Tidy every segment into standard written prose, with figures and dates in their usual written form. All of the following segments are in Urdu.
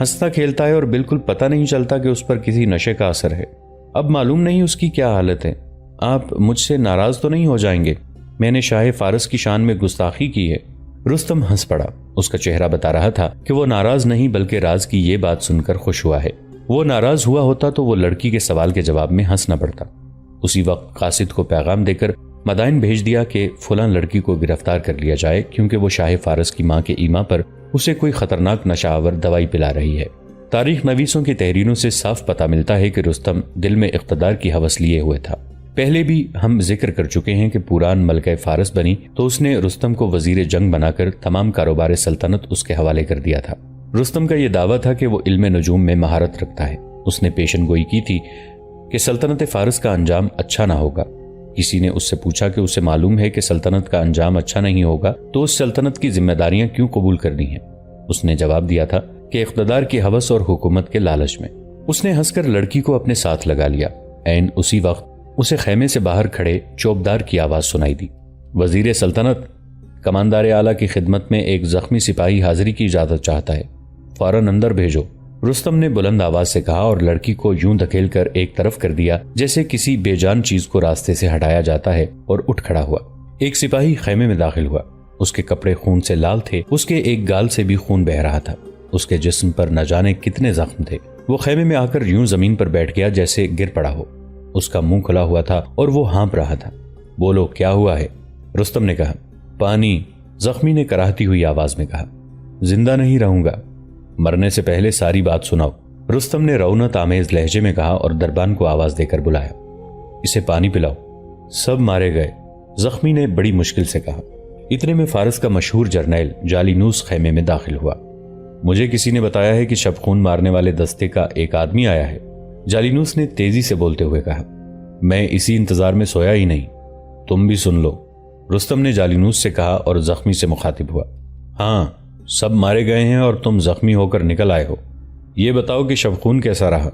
ہنستا کھیلتا ہے اور بالکل پتہ نہیں چلتا کہ اس پر کسی نشے کا اثر ہے۔ اب معلوم نہیں اس کی کیا حالت ہے۔ آپ مجھ سے ناراض تو نہیں ہو جائیں گے؟ میں نے شاہ فارس کی شان میں گستاخی کی ہے۔ رستم ہنس پڑا۔ اس کا چہرہ بتا رہا تھا کہ وہ ناراض نہیں بلکہ راز کی یہ بات سن کر خوش ہوا ہے۔ وہ ناراض ہوا ہوتا تو وہ لڑکی کے سوال کے جواب میں ہنس نہ پڑتا۔ اسی وقت قاصد کو پیغام دے کر مدائن بھیج دیا کہ فلاں لڑکی کو گرفتار کر لیا جائے، کیونکہ وہ شاہ فارس کی ماں کے ایما پر اسے کوئی خطرناک نشہ آور دوائی پلا رہی ہے۔ تاریخ نویسوں کی تحریروں سے صاف پتہ ملتا ہے کہ رستم دل میں اقتدار کی ہوس لیے ہوئے تھا۔ پہلے بھی ہم ذکر کر چکے ہیں کہ پوران ملکہ فارس بنی تو اس نے رستم کو وزیر جنگ بنا کر تمام کاروبار سلطنت اس کے حوالے کر دیا تھا۔ رستم کا یہ دعویٰ تھا کہ وہ علم نجوم میں مہارت رکھتا ہے۔ اس نے پیشن گوئی کی تھی کہ سلطنت فارس کا انجام اچھا نہ ہوگا۔ کسی نے اس سے پوچھا کہ اسے معلوم ہے کہ سلطنت کا انجام اچھا نہیں ہوگا تو اس سلطنت کی ذمہ داریاں کیوں قبول کرنی ہیں؟ اس نے جواب دیا تھا کہ اقتدار کی ہوس اور حکومت کے لالچ میں۔ اس نے ہنس کر لڑکی کو اپنے ساتھ لگا لیا۔ عین اسی وقت اسے خیمے سے باہر کھڑے چوبدار کی آواز سنائی دی۔ وزیر سلطنت، کماندار اعلیٰ کی خدمت میں ایک زخمی سپاہی حاضری کی اجازت چاہتا ہے، فوراً اندر بھیجو۔ رستم نے بلند آواز سے کہا اور لڑکی کو یوں دھکیل کر ایک طرف کر دیا جیسے کسی بے جان چیز کو راستے سے ہٹایا جاتا ہے، اور اٹھ کھڑا ہوا۔ ایک سپاہی خیمے میں داخل ہوا۔ اس کے کپڑے خون سے لال تھے، اس کے ایک گال سے بھی خون بہہ رہا تھا۔ اس کے جسم پر نہ جانے کتنے زخم تھے۔ وہ خیمے میں آ کر یوں زمین پر بیٹھ گیا جیسے گر پڑا ہو۔ اس کا منہ کھلا ہوا تھا اور وہ ہانپ رہا تھا۔ بولو کیا ہوا ہے؟ رستم نے کہا۔ پانی، زخمی نے کراہتی ہوئی آواز میں کہا۔ زندہ نہیں رہوں گا، مرنے سے پہلے ساری بات سناؤ، رستم نے رونت آمیز لہجے میں کہا اور دربان کو آواز دے کر بلایا۔ اسے پانی پلاؤ۔ سب مارے گئے، زخمی نے بڑی مشکل سے کہا۔ اتنے میں فارس کا مشہور جرنیل جالینوس خیمے میں داخل ہوا۔ مجھے کسی نے بتایا ہے کہ شب خون مارنے والے دستے کا ایک آدمی آیا ہے، جالینوس نے تیزی سے بولتے ہوئے کہا۔ میں اسی انتظار میں سویا ہی نہیں، تم بھی سن لو، رستم نے جالینوس سے کہا اور زخمی سے مخاطب ہوا۔ ہاں، سب مارے گئے ہیں اور تم زخمی ہو کر نکل آئے ہو۔ یہ بتاؤ کہ شب خون کیسا رہا؟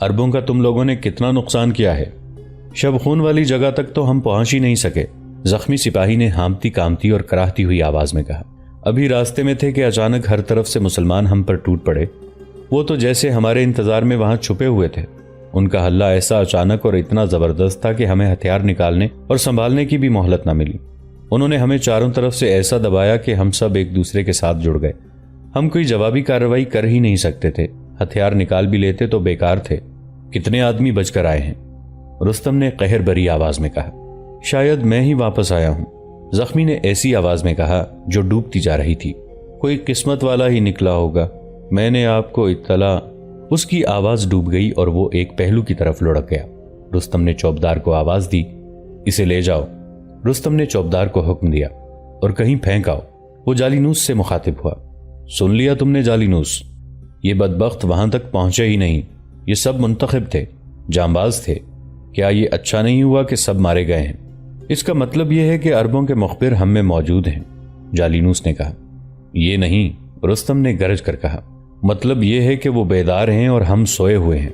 اربوں کا تم لوگوں نے کتنا نقصان کیا ہے؟ شب خون والی جگہ تک تو ہم پہنچ ہی نہیں سکے، زخمی سپاہی نے ہامتی کامتی اور کراہتی ہوئی آواز میں کہا۔ ابھی راستے میں تھے کہ اچانک ہر طرف سے مسلمان ہم پر ٹوٹ پڑے۔ وہ تو جیسے ہمارے انتظار میں وہاں چھپے ہوئے تھے۔ ان کا حلہ ایسا اچانک اور اتنا زبردست تھا کہ ہمیں ہتھیار نکالنے اور سنبھالنے کی بھی مہلت نہ ملی۔ انہوں نے ہمیں چاروں طرف سے ایسا دبایا کہ ہم سب ایک دوسرے کے ساتھ جڑ گئے۔ ہم کوئی جوابی کارروائی کر ہی نہیں سکتے تھے، ہتھیار نکال بھی لیتے تو بیکار تھے۔ کتنے آدمی بچ کر آئے ہیں؟ رستم نے قہر بری آواز میں کہا۔ شاید میں ہی واپس آیا ہوں، زخمی نے ایسی آواز میں کہا جو ڈوبتی جا رہی تھی۔ کوئی قسمت والا ہی نکلا ہوگا، میں نے آپ کو اطلاع۔ اس کی آواز ڈوب گئی اور وہ ایک پہلو کی طرف لڑک گیا۔ رستم نے چوبدار کو آواز دی، اسے لے جاؤ۔ رستم نے چوبدار کو حکم دیا، اور کہیں پھینک آؤ۔ وہ جالینوس سے مخاطب ہوا۔ سن لیا تم نے جالینوس؟ یہ بدبخت وہاں تک پہنچے ہی نہیں، یہ سب منتخب تھے، جانباز تھے۔ کیا یہ اچھا نہیں ہوا کہ سب مارے گئے ہیں؟ اس کا مطلب یہ ہے کہ عربوں کے مخبر ہم میں موجود ہیں، جالینوس نے کہا۔ یہ نہیں، رستم نے گرج کر کہا، مطلب یہ ہے کہ وہ بیدار ہیں اور ہم سوئے ہوئے ہیں۔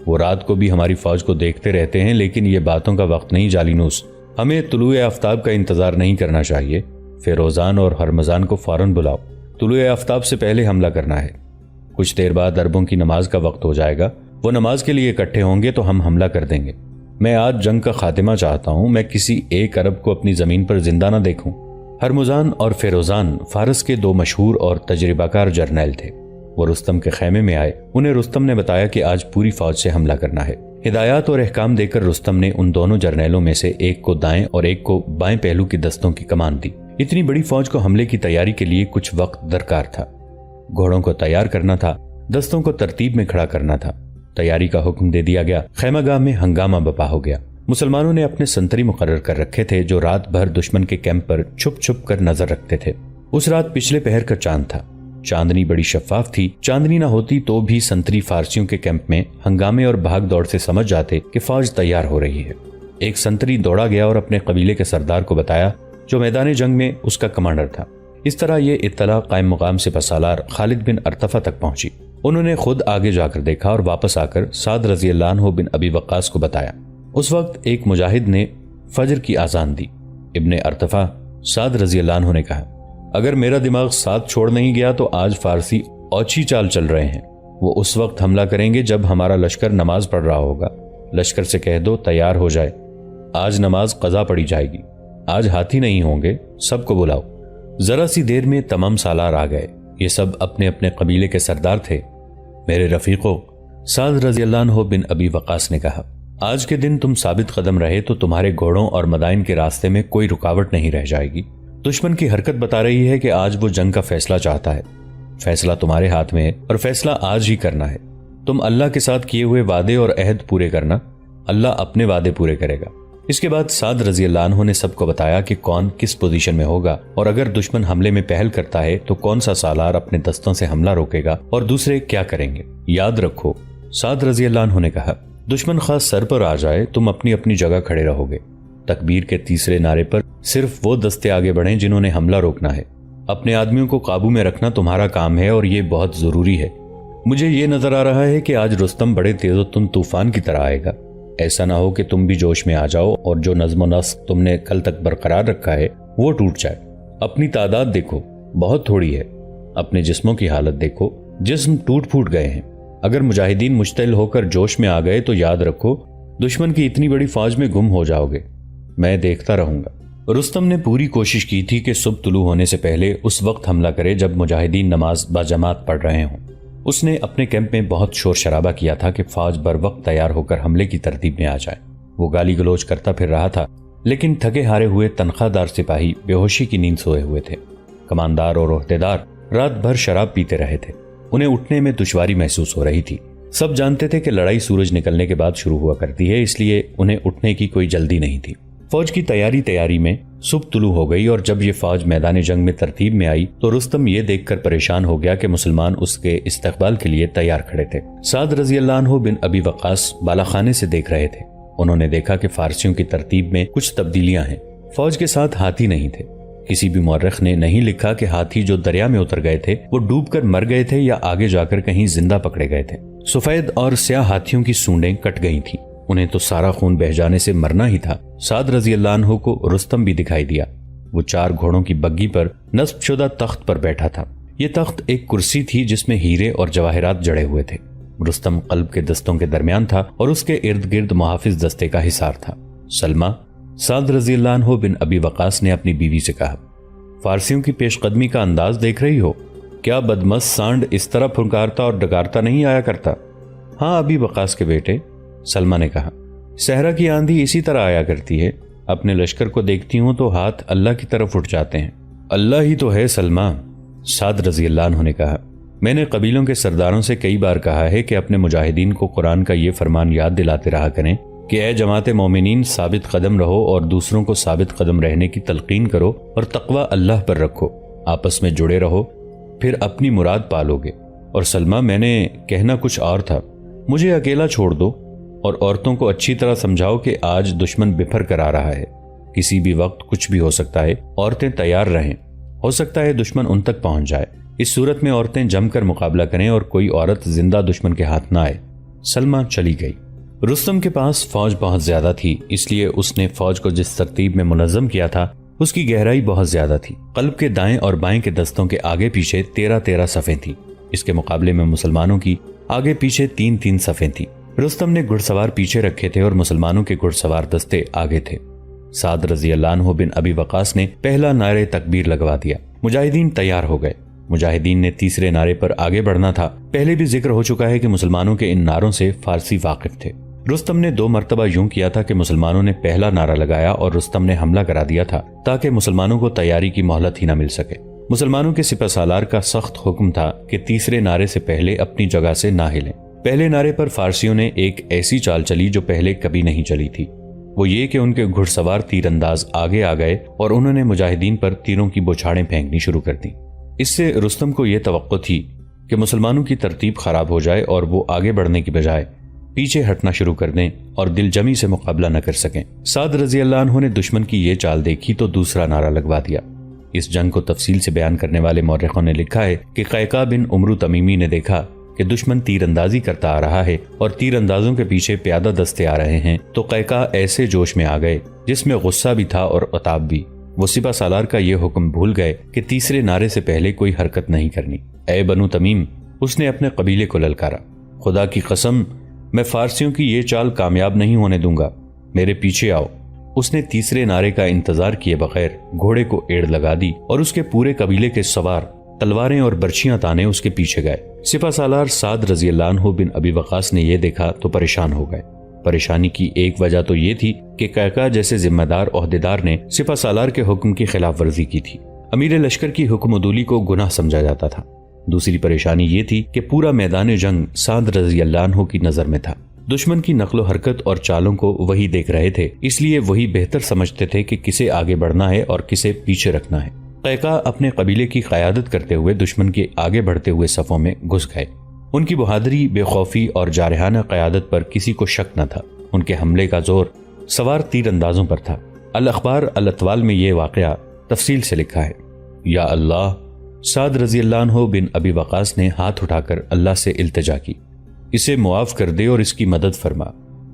وہ رات کو بھی ہماری فوج کو دیکھتے رہتے ہیں، لیکن یہ باتوں کا وقت نہیں جالینوس۔ ہمیں طلوع آفتاب کا انتظار نہیں کرنا چاہیے۔ فیروزان اور ہرمزان کو فوراً بلاؤ، طلوع آفتاب سے پہلے حملہ کرنا ہے۔ کچھ دیر بعد عربوں کی نماز کا وقت ہو جائے گا، وہ نماز کے لیے اکٹھے ہوں گے تو ہم حملہ کر دیں گے۔ میں آج جنگ کا خاتمہ چاہتا ہوں، میں کسی ایک عرب کو اپنی زمین پر زندہ نہ دیکھوں۔ ہرمزان اور فیروزان فارس کے دو مشہور اور تجربہ کار جرنیل تھے۔ وہ رستم کے خیمے میں آئے۔ انہیں رستم نے بتایا کہ آج پوری فوج سے حملہ کرنا ہے۔ ہدایات اور احکام دے کر رستم نے ان دونوں جرنیلوں میں سے ایک کو دائیں اور ایک کو بائیں پہلو کی دستوں کی کمان دی۔ اتنی بڑی فوج کو حملے کی تیاری کے لیے کچھ وقت درکار تھا۔ گھوڑوں کو تیار کرنا تھا، دستوں کو ترتیب میں کھڑا کرنا تھا۔ تیاری کا حکم دے دیا گیا۔ خیمہ گاہ میں ہنگامہ بپا ہو گیا۔ مسلمانوں نے اپنے سنتری مقرر کر رکھے تھے جو رات بھر دشمن کے کیمپ پر چھپ چھپ کر نظر رکھتے تھے۔ اس رات پچھلے پہر کا چاند تھا۔ چاندنی بڑی شفاف تھی۔ چاندنی نہ ہوتی تو بھی سنتری فارسیوں کے کیمپ میں ہنگامے اور بھاگ دوڑ سے سمجھ جاتے کہ فوج تیار ہو رہی ہے۔ ایک سنتری دوڑا گیا اور اپنے قبیلے کے سردار کو بتایا جو میدان جنگ میں اس کا کمانڈر تھا۔ اس طرح یہ اطلاع قائم مقام سپہ سالار خالد بن ارطفہ تک پہنچی۔ انہوں نے خود آگے جا کر دیکھا اور واپس آ کر سعد رضی اللہ عنہ بن ابی وقاص کو بتایا۔ اس وقت ایک مجاہد نے فجر کی اذان دی۔ ابن ارطفہ سعد رضی اللہ عنہ نے کہا، اگر میرا دماغ ساتھ چھوڑ نہیں گیا تو آج فارسی اوچھی چال چل رہے ہیں۔ وہ اس وقت حملہ کریں گے جب ہمارا لشکر نماز پڑھ رہا ہوگا۔ لشکر سے کہہ دو تیار ہو جائے، آج نماز قضا پڑی جائے گی، آج ہاتھی نہیں ہوں گے، سب کو بلاؤ۔ ذرا سی دیر میں تمام سالار آ گئے۔ یہ سب اپنے اپنے قبیلے کے سردار تھے۔ میرے رفیقو، سعد رضی اللہ عنہ بن ابی وقاص نے کہا، آج کے دن تم ثابت قدم رہے تو تمہارے گھوڑوں اور مدائن کے راستے میں کوئی رکاوٹ نہیں رہ جائے گی۔ دشمن کی حرکت بتا رہی ہے کہ آج وہ جنگ کا فیصلہ چاہتا ہے۔ فیصلہ تمہارے ہاتھ میں ہے اور فیصلہ آج ہی کرنا ہے۔ تم اللہ کے ساتھ کیے ہوئے وعدے اور عہد پورے کرنا، اللہ اپنے وعدے پورے کرے گا۔ اس کے بعد سعد رضی اللہ عنہ نے سب کو بتایا کہ کون کس پوزیشن میں ہوگا، اور اگر دشمن حملے میں پہل کرتا ہے تو کون سا سالار اپنے دستوں سے حملہ روکے گا اور دوسرے کیا کریں گے۔ یاد رکھو، سعد رضی اللہ عنہ نے کہا، دشمن خاص سر پر آ جائے تم اپنی اپنی جگہ کھڑے رہو گے۔ تکبیر کے تیسرے نعرے پر صرف وہ دستے آگے بڑھیں جنہوں نے حملہ روکنا ہے۔ اپنے آدمیوں کو قابو میں رکھنا تمہارا کام ہے اور یہ بہت ضروری ہے۔ مجھے یہ نظر آ رہا ہے کہ آج رستم بڑے تیز و تند طوفان کی طرح آئے گا۔ ایسا نہ ہو کہ تم بھی جوش میں آ جاؤ اور جو نظم و نسق تم نے کل تک برقرار رکھا ہے وہ ٹوٹ جائے۔ اپنی تعداد دیکھو، بہت تھوڑی ہے۔ اپنے جسموں کی حالت دیکھو، جسم ٹوٹ پھوٹ گئے ہیں۔ اگر مجاہدین مشتعل ہو کر جوش میں آ گئے تو یاد رکھو دشمن کی اتنی بڑی فوج میں گم ہو جاؤ گے۔ میں دیکھتا رہوں گا۔ رستم نے پوری کوشش کی تھی کہ صبح طلوع ہونے سے پہلے اس وقت حملہ کرے جب مجاہدین نماز باجماعت پڑھ رہے ہوں۔ اس نے اپنے کیمپ میں بہت شور شرابہ کیا تھا کہ فوج بر وقت تیار ہو کر حملے کی ترتیب میں آ جائے۔ وہ گالی گلوچ کرتا پھر رہا تھا، لیکن تھکے ہارے ہوئے تنخواہ دار سپاہی بے ہوشی کی نیند سوئے ہوئے تھے۔ کماندار اور عہدیدار رات بھر شراب پیتے رہے تھے۔ انہیں اٹھنے میں دشواری محسوس ہو رہی تھی۔ سب جانتے تھے کہ لڑائی سورج نکلنے کے بعد شروع ہوا کرتی ہے، اس لیے انہیں اٹھنے کی کوئی جلدی نہیں تھی۔ فوج کی تیاری میں صبح طلوع ہو گئی، اور جب یہ فوج میدان جنگ میں ترتیب میں آئی تو رستم یہ دیکھ کر پریشان ہو گیا کہ مسلمان اس کے استقبال کے لیے تیار کھڑے تھے۔ سعد رضی اللہ عنہ بن ابی وقاص بالا خانے سے دیکھ رہے تھے۔ انہوں نے دیکھا کہ فارسیوں کی ترتیب میں کچھ تبدیلیاں ہیں۔ فوج کے ساتھ ہاتھی نہیں تھے۔ کسی بھی مورخ نے نہیں لکھا کہ ہاتھی جو دریا میں اتر گئے تھے وہ ڈوب کر مر گئے تھے یا آگے جا کر کہیں زندہ پکڑے گئے تھے۔ سفید اور سیاہ ہاتھیوں کی سونڈیں کٹ گئی تھیں، انہیں تو سارا خون بہہ جانے سے مرنا ہی تھا۔ سعد رضی اللہ عنہ کو رستم بھی دکھائی دیا۔ وہ 4 گھوڑوں کی بگی پر نصب شدہ تخت پر بیٹھا تھا۔ یہ تخت ایک کرسی تھی جس میں ہیرے اور جواہرات جڑے ہوئے تھے۔ رستم قلب کے دستوں کے درمیان تھا اور اس کے ارد گرد محافظ دستے کا حصار تھا۔ سلمہ، سعد رضی اللہ عنہ بن ابی وقاص نے اپنی بیوی سے کہا، فارسیوں کی پیش قدمی کا انداز دیکھ رہی ہو؟ کیا بدمست سانڈ اس طرح پھنکارتا اور ڈکارتا نہیں آیا کرتا؟ ہاں ابی وقاص کے بیٹے، سلمہ نے کہا، صحرا کی آندھی اسی طرح آیا کرتی ہے۔ اپنے لشکر کو دیکھتی ہوں تو ہاتھ اللہ کی طرف اٹھ جاتے ہیں۔ اللہ ہی تو ہے سلمہ، سعد رضی اللہ عنہ نے کہا، میں نے قبیلوں کے سرداروں سے کئی بار کہا ہے کہ اپنے مجاہدین کو قرآن کا یہ فرمان یاد دلاتے رہا کریں کہ اے جماعت مومنین، ثابت قدم رہو اور دوسروں کو ثابت قدم رہنے کی تلقین کرو اور تقوی اللہ پر رکھو، آپس میں جڑے رہو، پھر اپنی مراد پالو گے۔ اور سلمہ، میں نے کہنا کچھ اور تھا، مجھے اکیلا چھوڑ دو اور عورتوں کو اچھی طرح سمجھاؤ کہ آج دشمن بپھر کر آ رہا ہے، کسی بھی وقت کچھ بھی ہو سکتا ہے، عورتیں تیار رہیں، ہو سکتا ہے دشمن ان تک پہنچ جائے۔ اس صورت میں عورتیں جم کر مقابلہ کریں اور کوئی عورت زندہ دشمن کے ہاتھ نہ آئے۔ سلمہ چلی گئی۔ رستم کے پاس فوج بہت زیادہ تھی، اس لیے اس نے فوج کو جس ترتیب میں منظم کیا تھا اس کی گہرائی بہت زیادہ تھی۔ قلب کے دائیں اور بائیں کے دستوں کے آگے پیچھے 13 صفیں تھیں۔ اس کے مقابلے میں مسلمانوں کی آگے پیچھے 3 صفیں تھیں۔ رستم نے گھڑ سوار پیچھے رکھے تھے اور مسلمانوں کے گھڑ سوار دستے آگے تھے۔ سعد رضی اللہ عنہ بن ابی وقاص نے پہلا نعرے تکبیر لگوا دیا۔ مجاہدین تیار ہو گئے۔ مجاہدین نے تیسرے نعرے پر آگے بڑھنا تھا۔ پہلے بھی ذکر ہو چکا ہے کہ مسلمانوں کے ان نعروں سے فارسی واقف تھے۔ رستم نے 2 مرتبہ یوں کیا تھا کہ مسلمانوں نے پہلا نعرہ لگایا اور رستم نے حملہ کرا دیا تھا تاکہ مسلمانوں کو تیاری کی مہلت ہی نہ مل سکے۔ مسلمانوں کے سپہ سالار کا سخت حکم تھا کہ تیسرے نعرے سے پہلے اپنی جگہ سے نہ ہلیں۔ پہلے نعرے پر فارسیوں نے ایک ایسی چال چلی جو پہلے کبھی نہیں چلی تھی، وہ یہ کہ ان کے گھڑ سوار تیر انداز آگے آ گئے اور انہوں نے مجاہدین پر تیروں کی بوچھاڑیں پھینکنی شروع کر دیں۔ اس سے رستم کو یہ توقع تھی کہ مسلمانوں کی ترتیب خراب ہو جائے اور وہ آگے بڑھنے کی بجائے پیچھے ہٹنا شروع کر دیں اور دل جمی سے مقابلہ نہ کر سکیں۔ سعد رضی اللہ عنہ نے دشمن کی یہ چال دیکھی تو دوسرا نعرہ لگوا دیا۔ اس جنگ کو تفصیل سے بیان کرنے والے مورخوں نے لکھا ہے کہ قیقاع بن عمرو تمیمی نے دیکھا کہ دشمن تیر اندازی کرتا آ رہا ہے اور تیر اندازوں کے پیچھے پیادہ دستے آ رہے ہیں، تو قیقاع ایسے جوش میں آ گئے جس میں غصہ بھی تھا اور عتاب بھی۔ وہ سپہ سالار کا یہ حکم بھول گئے کہ تیسرے نعرے سے پہلے کوئی حرکت نہیں کرنی۔ اے بنو تمیم، اس نے اپنے قبیلے کو للکارا، خدا کی قسم میں فارسیوں کی یہ چال کامیاب نہیں ہونے دوں گا، میرے پیچھے آؤ۔ اس نے تیسرے نعرے کا انتظار کیے بغیر گھوڑے کو ایڑ لگا دی اور اس کے پورے قبیلے کے سوار تلواریں اور برچیاں تانے اس کے پیچھے گئے۔ سپہ سالار سعد رضی اللہ عنہ بن ابی وقاص نے یہ دیکھا تو پریشان ہو گئے۔ پریشانی کی ایک وجہ تو یہ تھی کہ قیقاع جیسے ذمہ دار عہدیدار نے سپہ سالار کے حکم کی خلاف ورزی کی تھی۔ امیر لشکر کی حکم عدولی کو گناہ سمجھا جاتا تھا۔ دوسری پریشانی یہ تھی کہ پورا میدان جنگ سعد رضی اللہ عنہ کی نظر میں تھا۔ دشمن کی نقل و حرکت اور چالوں کو وہی دیکھ رہے تھے، اس لیے وہی بہتر سمجھتے تھے کہ کسے آگے بڑھنا ہے اور کسے پیچھے رکھنا ہے۔ قیقاع اپنے قبیلے کی قیادت کرتے ہوئے دشمن کے آگے بڑھتے ہوئے صفوں میں گھس گئے۔ ان کی بہادری، بے خوفی اور جارحانہ قیادت پر کسی کو شک نہ تھا۔ ان کے حملے کا زور سوار تیر اندازوں پر تھا۔ الاخبار الاطوال میں یہ واقعہ تفصیل سے لکھا ہے۔ یا اللہ، سعد رضی اللہ عنہ بن ابی وقاص نے ہاتھ اٹھا کر اللہ سے التجا کی، اسے معاف کر دے اور اس کی مدد فرما،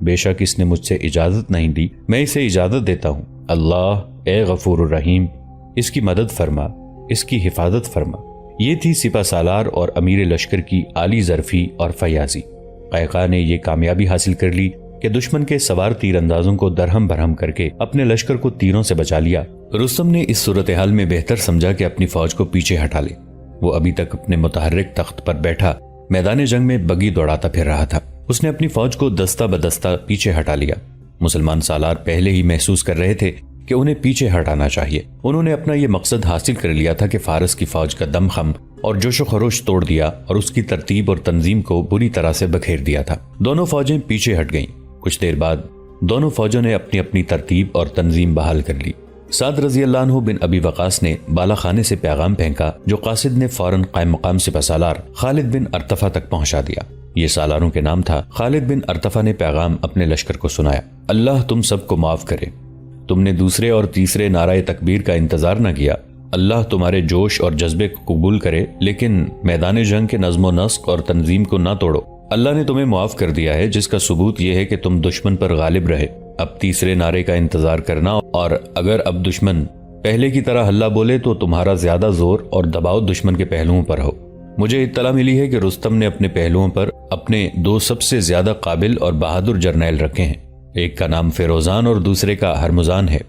بے شک اس نے مجھ سے اجازت نہیں دی، میں اسے اجازت دیتا ہوں۔ اللہ اے غفور الرحیم، اس کی مدد فرما، اس کی حفاظت فرما۔ یہ تھی سپہ سالار اور امیر لشکر کی عالی ظرفی اور فیاضی۔ قیقاع نے یہ کامیابی حاصل کر لی کہ دشمن کے سوار تیر اندازوں کو درہم برہم کر کے اپنے لشکر کو تیروں سے بچا لیا۔ رستم نے اس صورتحال میں بہتر سمجھا کہ اپنی فوج کو پیچھے ہٹا لے۔ وہ ابھی تک اپنے متحرک تخت پر بیٹھا میدان جنگ میں بگی دوڑاتا پھر رہا تھا۔ اس نے اپنی فوج کو دستہ بدستہ پیچھے ہٹا لیا۔ مسلمان سالار پہلے ہی محسوس کر رہے تھے کہ انہیں پیچھے ہٹانا چاہیے۔ انہوں نے اپنا یہ مقصد حاصل کر لیا تھا کہ فارس کی فوج کا دم خم اور جوش و خروش توڑ دیا اور اس کی ترتیب اور تنظیم کو بری طرح سے بکھیر دیا تھا۔ دونوں فوجیں پیچھے ہٹ گئیں۔ کچھ دیر بعد دونوں فوجوں نے اپنی اپنی ترتیب اور تنظیم بحال کر لی۔ سعد رضی اللہ عنہ بن ابی وقاص نے بالا خانے سے پیغام پھینکا جو قاصد نے فوراً قائم مقام سپہ سالار خالد بن ارطفہ تک پہنچا دیا۔ یہ سالاروں کے نام تھا۔ خالد بن ارطفہ نے پیغام اپنے لشکر کو سنایا، اللہ تم سب کو معاف کرے، تم نے دوسرے اور تیسرے نعرہ تکبیر کا انتظار نہ کیا، اللہ تمہارے جوش اور جذبے کو قبول کرے، لیکن میدان جنگ کے نظم و نسق اور تنظیم کو نہ توڑو۔ اللہ نے تمہیں معاف کر دیا ہے، جس کا ثبوت یہ ہے کہ تم دشمن پر غالب رہے۔ اب تیسرے نعرے کا انتظار کرنا، اور اگر اب دشمن پہلے کی طرح ہلہ بولے تو تمہارا زیادہ زور اور دباؤ دشمن کے پہلوؤں پر ہو۔ مجھے اطلاع ملی ہے کہ رستم نے اپنے پہلوؤں پر اپنے دو سب سے زیادہ قابل اور بہادر جرنیل رکھے ہیں، ایک کا نام فیروزان اور دوسرے کا ہرمزان ہے۔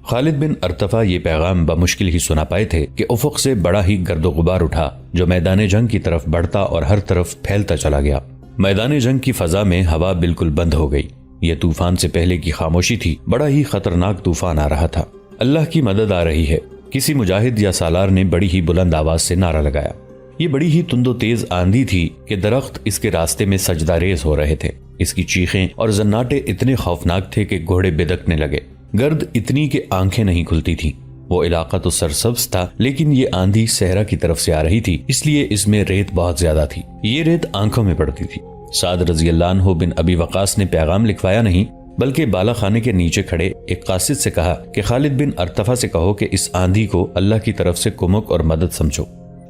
خالد بن ارطفہ یہ پیغام بمشکل ہی سنا پائے تھے کہ افق سے بڑا ہی گرد و غبار اٹھا جو میدان جنگ کی طرف بڑھتا اور ہر طرف پھیلتا چلا گیا۔ میدان جنگ کی فضا میں ہوا بالکل بند ہو گئی۔ یہ طوفان سے پہلے کی خاموشی تھی، بڑا ہی خطرناک طوفان آ رہا تھا۔ اللہ کی مدد آ رہی ہے، کسی مجاہد یا سالار نے بڑی ہی بلند آواز سے نعرہ لگایا۔ یہ بڑی ہی تند و تیز آندھی تھی کہ درخت اس کے راستے میں سجدہ ریز ہو رہے تھے۔ اس کی چیخیں اور زناٹے اتنے خوفناک تھے کہ گھوڑے بدکنے لگے۔ گرد اتنی کہ آنکھیں نہیں کھلتی تھی۔ وہ علاقہ تو سرسبز تھا، لیکن یہ آندھی صحرا کی طرف سے آ رہی تھی، اس لیے اس میں ریت بہت زیادہ تھی۔ یہ ریت آنکھوں میں پڑتی تھی۔ سعد رضی اللہ عنہ بن ابی وقاص نے پیغام لکھوایا نہیں، بلکہ بالا خانے کے نیچے کھڑے ایک قاصد سے کہا کہ خالد بن ارطفہ سے کہو کہ اس آندھی کو اللہ کی طرف سے کمک اور مدد سمجھو۔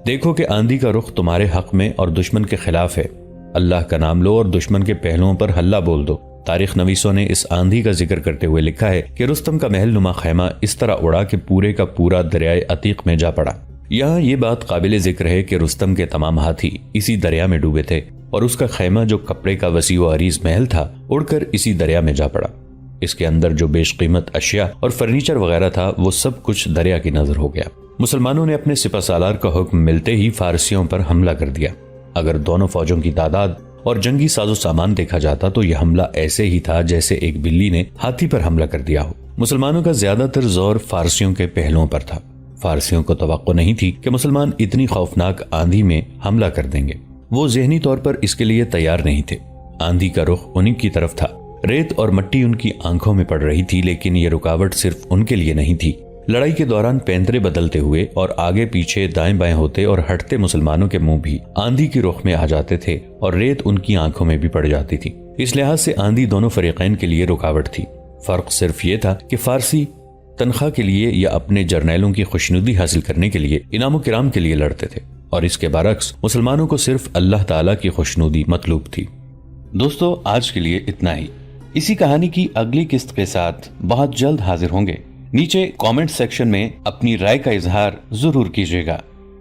دیکھو کہ آندھی کا رخ تمہارے حق میں اور دشمن کے خلاف ہے، اللہ کا نام لو اور دشمن کے پہلوؤں پر ہلہ بول دو۔ تاریخ نویسوں نے اس آندھی کا ذکر کرتے ہوئے لکھا ہے کہ رستم کا محل نما خیمہ اس طرح اڑا کہ پورے کا پورا دریائے عتیق میں جا پڑا۔ یہاں یہ بات قابل ذکر ہے کہ رستم کے تمام ہاتھی اسی دریا میں ڈوبے تھے اور اس کا خیمہ جو کپڑے کا وسیع و عریض محل تھا اڑ کر اسی دریا میں جا پڑا۔ اس کے اندر جو بیش قیمت اشیاء اور فرنیچر وغیرہ تھا وہ سب کچھ دریا کی نظر ہو گیا۔ مسلمانوں نے اپنے سپہ سالار کا حکم ملتے ہی فارسیوں پر حملہ کر دیا۔ اگر دونوں فوجوں کی تعداد اور جنگی ساز و سامان دیکھا جاتا تو یہ حملہ ایسے ہی تھا جیسے ایک بلی نے ہاتھی پر حملہ کر دیا ہو۔ مسلمانوں کا زیادہ تر زور فارسیوں کے پہلوؤں پر تھا۔ فارسیوں کو توقع نہیں تھی کہ مسلمان اتنی خوفناک آندھی میں حملہ کر دیں گے۔ وہ ذہنی طور پر اس کے لیے تیار نہیں تھے۔ آندھی کا رخ انہی کی طرف تھا۔ ریت اور مٹی ان کی آنکھوں میں پڑ رہی تھی، لیکن یہ رکاوٹ صرف ان کے لیے نہیں تھی۔ لڑائی کے دوران پینترے بدلتے ہوئے اور آگے پیچھے دائیں بائیں ہوتے اور ہٹتے مسلمانوں کے منہ بھی آندھی کی رخ میں آ جاتے تھے اور ریت ان کی آنکھوں میں بھی پڑ جاتی تھی۔ اس لحاظ سے آندھی دونوں فریقین کے لیے رکاوٹ تھی۔ فرق صرف یہ تھا کہ فارسی تنخواہ کے لیے یا اپنے جرنیلوں کی خوشنودی حاصل کرنے کے لیے انعام و کرام کے لیے لڑتے تھے، اور اس کے برعکس مسلمانوں کو صرف اللہ تعالیٰ کی خوشنودی مطلوب تھی۔ دوستو، آج کے لیے اتنا ہی۔ اسی کہانی کی اگلی قسط کے ساتھ بہت جلد حاضر ہوں گے۔ نیچے کامنٹ سیکشن میں اپنی رائے کا اظہار ضرور کیجیے گا۔